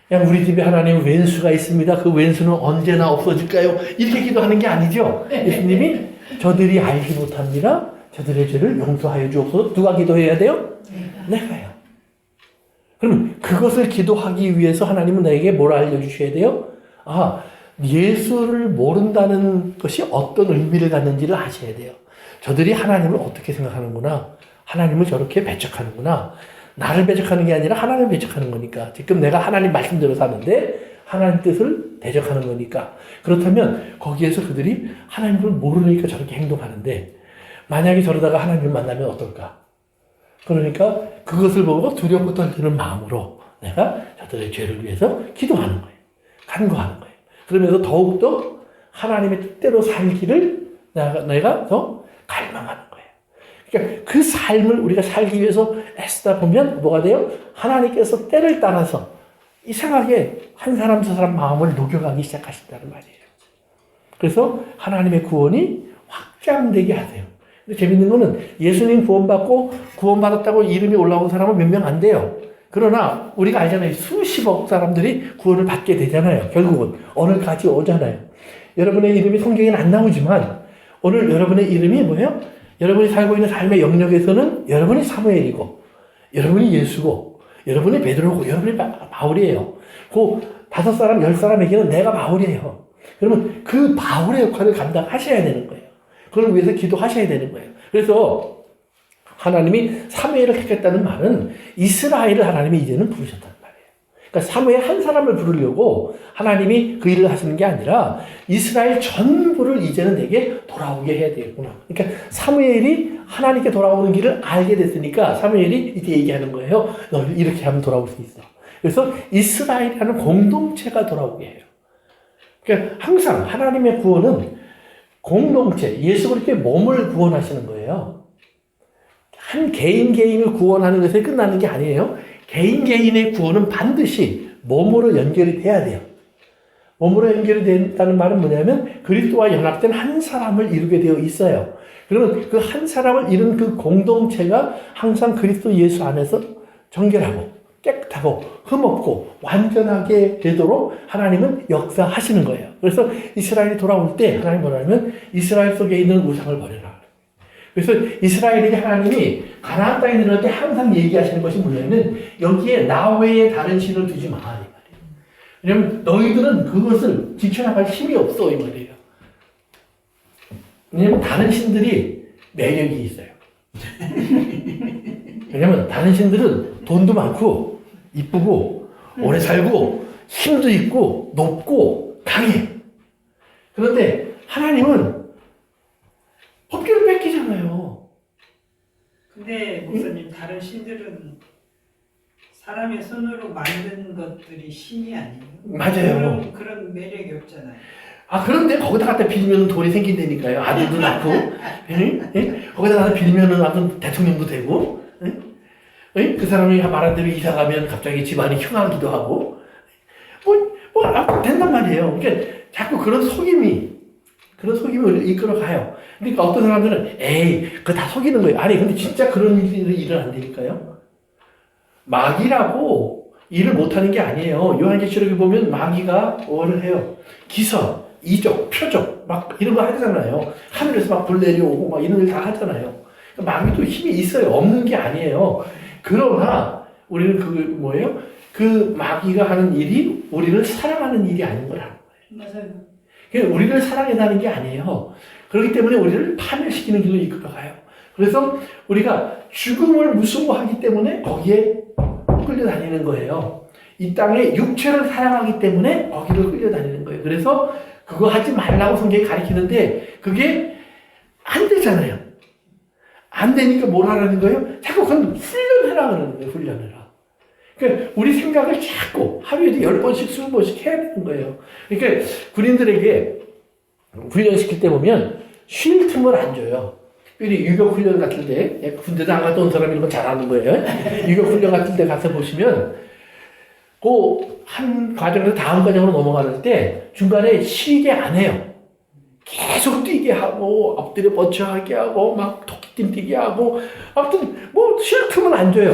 그냥 우리 집에 하나님 왼수가 있습니다. 그 왼수는 언제나 없어질까요? 이렇게 기도하는 게 아니죠. 예수님이 저들이 알지 못합니다. 저들의 죄를 용서하여 주옵소서. 누가 기도해야 돼요? 내가요. 그럼 그것을 기도하기 위해서 하나님은 나에게 뭘 알려주셔야 돼요? 예수를 모른다는 것이 어떤 의미를 갖는지를 아셔야 돼요. 저들이 하나님을 어떻게 생각하는구나. 하나님을 저렇게 배척하는구나. 나를 배척하는 게 아니라 하나님을 배척하는 거니까. 지금 내가 하나님 말씀대로 사는데 하나님 뜻을 대적하는 거니까. 그렇다면 거기에서 그들이 하나님을 모르니까 저렇게 행동하는데 만약에 저러다가 하나님을 만나면 어떨까? 그러니까 그것을 보고 두렵고 떨리는 마음으로 내가 저들의 죄를 위해서 기도하는 거예요. 간구하는 거예요. 그러면서 더욱더 하나님의 뜻대로 살기를 내가 더 갈망하는 거예요. 그러니까 그 삶을 우리가 살기 위해서 애쓰다 보면 뭐가 돼요? 하나님께서 때를 따라서 이상하게 한 사람 저 사람 마음을 녹여가기 시작하신다는 말이에요. 그래서 하나님의 구원이 확장되게 하세요. 근데 재밌는 거는 예수님 구원받았다고 이름이 올라온 사람은 몇 명 안 돼요. 그러나 우리가 알잖아요. 수십억 사람들이 구원을 받게 되잖아요. 결국은 오늘까지 오잖아요. 여러분의 이름이 성경에 안 나오지만 오늘 여러분의 이름이 뭐예요? 여러분이 살고 있는 삶의 영역에서는 여러분이 사무엘이고 여러분이 예수고 여러분이 베드로고 여러분이 바울이에요. 그 5사람 10사람에게는 내가 바울이에요. 그러면 그 바울의 역할을 감당하셔야 되는 거예요. 그걸 위해서 기도하셔야 되는 거예요. 그래서 하나님이 사무엘을 택했다는 말은 이스라엘을 하나님이 이제는 부르셨다는 말이에요. 그러니까 사무엘 한 사람을 부르려고 하나님이 그 일을 하시는 게 아니라 이스라엘 전부를 이제는 내게 돌아오게 해야 되겠구나. 그러니까 사무엘이 하나님께 돌아오는 길을 알게 됐으니까 사무엘이 이제 얘기하는 거예요. 너 이렇게 하면 돌아올 수 있어. 그래서 이스라엘이라는 공동체가 돌아오게 해요. 그러니까 항상 하나님의 구원은 공동체, 예수 그리스도의 몸을 구원하시는 거예요. 한 개인을 구원하는 것에 끝나는 게 아니에요. 개인의 구원은 반드시 몸으로 연결이 돼야 돼요. 몸으로 연결이 된다는 말은 뭐냐면 그리스도와 연합된 한 사람을 이루게 되어 있어요. 그러면 그 한 사람을 이룬 그 공동체가 항상 그리스도 예수 안에서 정결하고 깨끗하고 흠없고 완전하게 되도록 하나님은 역사하시는 거예요. 그래서 이스라엘이 돌아올 때 하나님 뭐라 하면 이스라엘 속에 있는 우상을 버려라. 그래서 이스라엘에게 하나님이 가나안 땅에 들어갈 때 항상 얘기하시는 것이 뭐냐면 여기에 나 외에 다른 신을 두지 마. 이 말이에요. 왜냐면 너희들은 그것을 지켜나갈 힘이 없어. 이 말이에요. 왜냐면 다른 신들이 매력이 있어요. 왜냐면 다른 신들은 돈도 많고 이쁘고 오래 살고 힘도 있고 높고 강해. 그런데 하나님은 법규를 뺏기잖아요. 근데 목사님 다른 신들은 사람의 손으로 만든 것들이 신이 아니에요. 맞아요. 그런 매력이 없잖아요. 아, 그런데 거기다 갖다 빌면 돈이 생긴다니까요. 아들도 낳고, 거기다 갖다 빌면은 아무튼 대통령도 되고, 그 사람이 말한 대로 이사 가면 갑자기 집안이 흉하기도 하고, 된단 말이에요. 그러니까 자꾸 그런 속임을 이끌어가요. 그러니까 어떤 사람들은, 그거 다 속이는 거예요. 아니, 근데 진짜 그런 일은 안 되니까요. 마귀라고 일을 못하는 게 아니에요. 요한계시록에 보면 마귀가 뭐를 해요? 기선, 이적, 표적, 막 이런 거 하잖아요. 하늘에서 막 불 내려오고 막 이런 일 다 하잖아요. 마귀도 힘이 있어요. 없는 게 아니에요. 그러나 우리는 그 마귀가 하는 일이 우리를 사랑하는 일이 아닌 거라는 거예요. 맞아요. 그러니까 우리를 사랑해다는 게 아니에요. 그렇기 때문에 우리를 파멸시키는 길로 이끌어가요. 그래서 우리가 죽음을 무서워하기 때문에 거기에 끌려다니는 거예요. 이 땅에 육체를 사랑하기 때문에 거기를 끌려다니는 거예요. 그래서 그거 하지 말라고 성경이 가르치는데 그게 안 되잖아요. 안 되니까 뭘 하라는 거예요? 자꾸 그건 훈련해라 그러는 거예요. 훈련해라. 그러니까 우리 생각을 자꾸 하루에도 10번씩 20번씩 해야 되는 거예요. 그러니까 군인들에게 훈련시킬 때 보면 쉴 틈을 안 줘요. 특별히 유격훈련 같은 데, 군대도 안 갔다 온 사람이 이런 거 잘하는 거예요. 유격훈련 같은 데 가서 보시면 한 과정에서 다음 과정으로 넘어가는 때 중간에 쉬게 안 해요. 계속 뛰게 하고 엎드려 뻗쳐하게 하고 막 토끼띠 뛰게 하고 아무튼 쉴 틈은 안 줘요.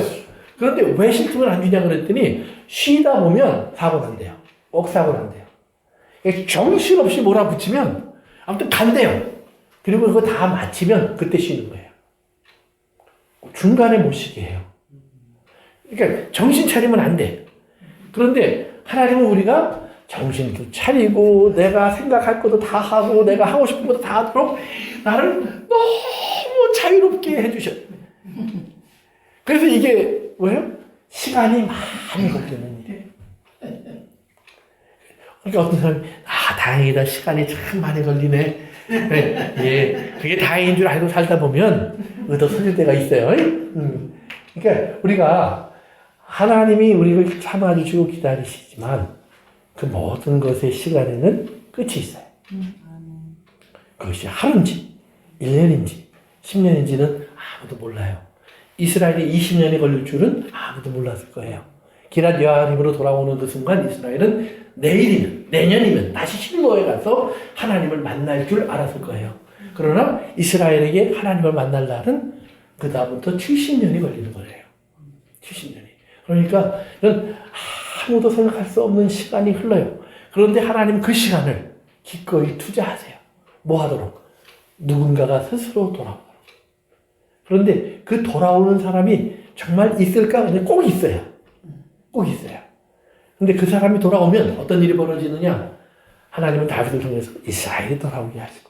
그런데 왜 쉴 틈을 안 주냐 그랬더니 쉬다 보면 사고 난대요. 꼭 사고 난대요. 정신없이 몰아붙이면 아무튼 간대요. 그리고 그거 다 마치면 그때 쉬는 거예요. 중간에 못 쉬게 해요. 그러니까 정신 차리면 안 돼. 그런데 하나님은 우리가 정신도 차리고 내가 생각할 것도 다 하고 내가 하고 싶은 것도 다 하도록 나를 너무 자유롭게 해주셔. 그래서 이게 뭐예요? 시간이 많이 걸리는 일이에요. 그러니까 어떤 사람이 다행이다. 시간이 참 많이 걸리네. 그게 다행인 줄 알고 살다 보면 의도 터질 때가 있어요. 그러니까 우리가 하나님이 우리를 참아주시고 기다리시지만 그 모든 것의 시간에는 끝이 있어요. 그것이 하루인지 1년인지 10년인지는 아무도 몰라요. 이스라엘이 20년이 걸릴 줄은 아무도 몰랐을 거예요. 기랏 여아림으로 돌아오는 그 순간 이스라엘은 내년이면 다시 실로에 가서 하나님을 만날 줄 알았을 거예요. 그러나 이스라엘에게 하나님을 만날 날은 그 다음부터 70년이 걸리는 거예요. 70년이. 그러니까 아무도 생각할 수 없는 시간이 흘러요. 그런데 하나님 그 시간을 기꺼이 투자하세요. 뭐 하도록? 누군가가 스스로 돌아오도록. 그런데 그 돌아오는 사람이 정말 있을까? 근데 꼭 있어요. 꼭 있어요. 근데 그 사람이 돌아오면 어떤 일이 벌어지느냐? 하나님은 다윗을 통해서 이스라엘이 돌아오게 하시고,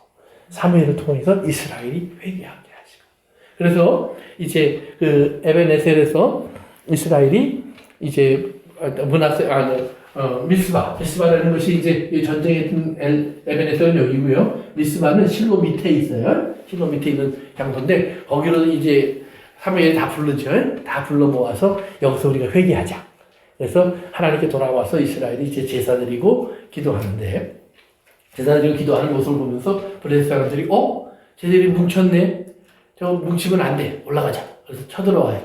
사무엘을 통해서 이스라엘이 회개하게 하시고. 그래서 이제 그 에벤에셀에서 이스라엘이 이제 미스바라는 것이 이제 전쟁했던 에벤에셀은 여기고요. 미스바는 실로 밑에 있어요. 실로 밑에 있는 장소인데 거기로 이제 사무엘이 다 부르죠. 다 불러 모아서 여기서 우리가 회개하자. 그래서 하나님께 돌아와서 이스라엘이 이제 제사 드리고 기도하는데, 제사 드리고 기도하는 모습을 보면서 블레셋 사람들이 쟤들이 뭉쳤네. 저 뭉치면 안 돼. 올라가자. 그래서 쳐들어와요.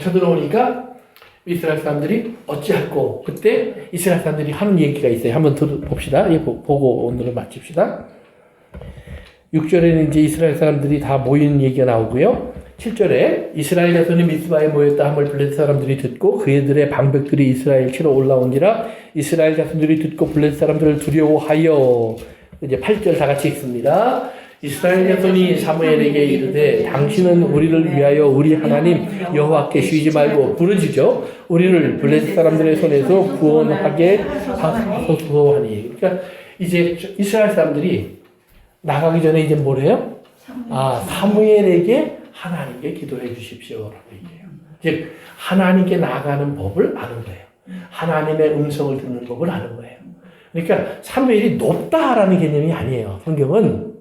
쳐들어오니까 이스라엘 사람들이 어찌할꼬. 그때 이스라엘 사람들이 하는 얘기가 있어요. 한번 들어봅시다. 보고 오늘은 마칩시다. 6절에는 이제 이스라엘 사람들이 다 모인 얘기가 나오고요. 7절에 이스라엘 자손이 미스바에 모였다 함을 블레셋 사람들이 듣고 그들의 방백들이 이스라엘 치러 올라온지라 이스라엘 자손들이 듣고 블레셋 사람들을 두려워하여. 이제 8절 다 같이 읽습니다. 이스라엘 자손이 사무엘에게 이르되 당신은 우리를 위하여 우리 하나님 여호와께 쉬지 말고 부르짖어 우리를 블레셋 사람들의 손에서 구원하게 하소서 하니. 그러니까 이제 이스라엘 사람들이 나가기 전에 이제 뭐래요? 사무엘에게 하나님께 기도해 주십시오라고 얘기해요. 즉 하나님께 나아가는 법을 아는 거예요. 하나님의 음성을 듣는 법을 아는 거예요. 그러니까 사무엘이 높다라는 개념이 아니에요. 성경은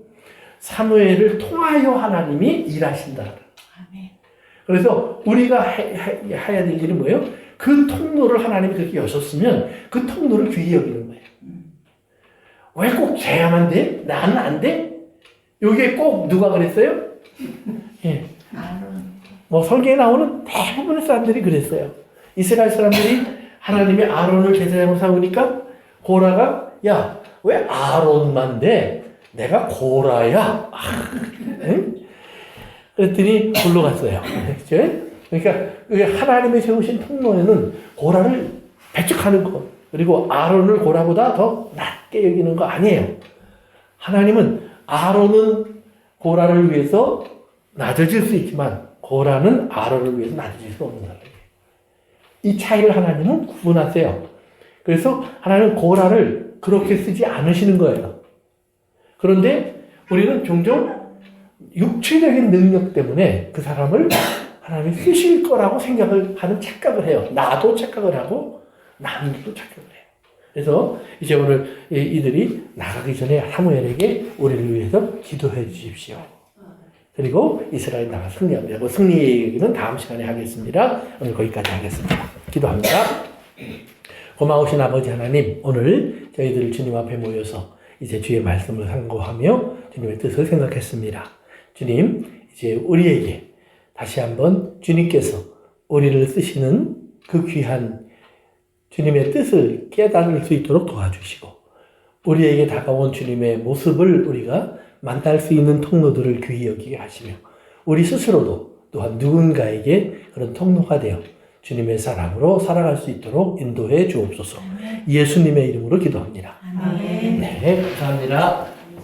사무엘을 통하여 하나님이 일하신다. 그래서 우리가 해야 될 일은 뭐예요? 그 통로를 하나님이 그렇게 여셨으면 그 통로를 귀히 여기는 거예요. 왜 꼭 쟤야만 돼? 나는 안 돼? 요게 꼭 누가 그랬어요? 예. 성경에 나오는 대부분의 사람들이 그랬어요. 이스라엘 사람들이 하나님이 아론을 제사장으로 삼으니까 고라가 야, 왜 아론만 돼? 내가 고라야. 그랬더니 물러갔어요. 그러니까 하나님의 세우신 통로에는 고라를 배척하는 것, 그리고 아론을 고라보다 더 낮게 여기는 거 아니에요. 하나님은 아론은 고라를 위해서 낮아질 수 있지만 고라는 아론을 위해서 낮아질 수 없는 거예요. 이 차이를 하나님은 구분하세요. 그래서 하나님은 고라를 그렇게 쓰지 않으시는 거예요. 그런데 우리는 종종 육체적인 능력 때문에 그 사람을 하나님이 쓰실 거라고 생각을 하는 착각을 해요. 나도 착각을 하고 남들도 착각을 해요. 그래서 이제 오늘 이들이 나가기 전에 사무엘에게 우리를 위해서 기도해 주십시오. 그리고 이스라엘 나가 승리합니다. 승리 얘기는 다음 시간에 하겠습니다. 오늘 거기까지 하겠습니다. 기도합니다. 고마우신 아버지 하나님, 오늘 저희들 주님 앞에 모여서 이제 주의 말씀을 상고하며 주님의 뜻을 생각했습니다. 주님, 이제 우리에게 다시 한번 주님께서 우리를 쓰시는 그 귀한 주님의 뜻을 깨달을 수 있도록 도와주시고, 우리에게 다가온 주님의 모습을 우리가 만날 수 있는 통로들을 귀히 여기게 하시며, 우리 스스로도 또한 누군가에게 그런 통로가 되어 주님의 사랑으로 살아갈 수 있도록 인도해 주옵소서. 예수님의 이름으로 기도합니다. 아멘. 네, 감사합니다.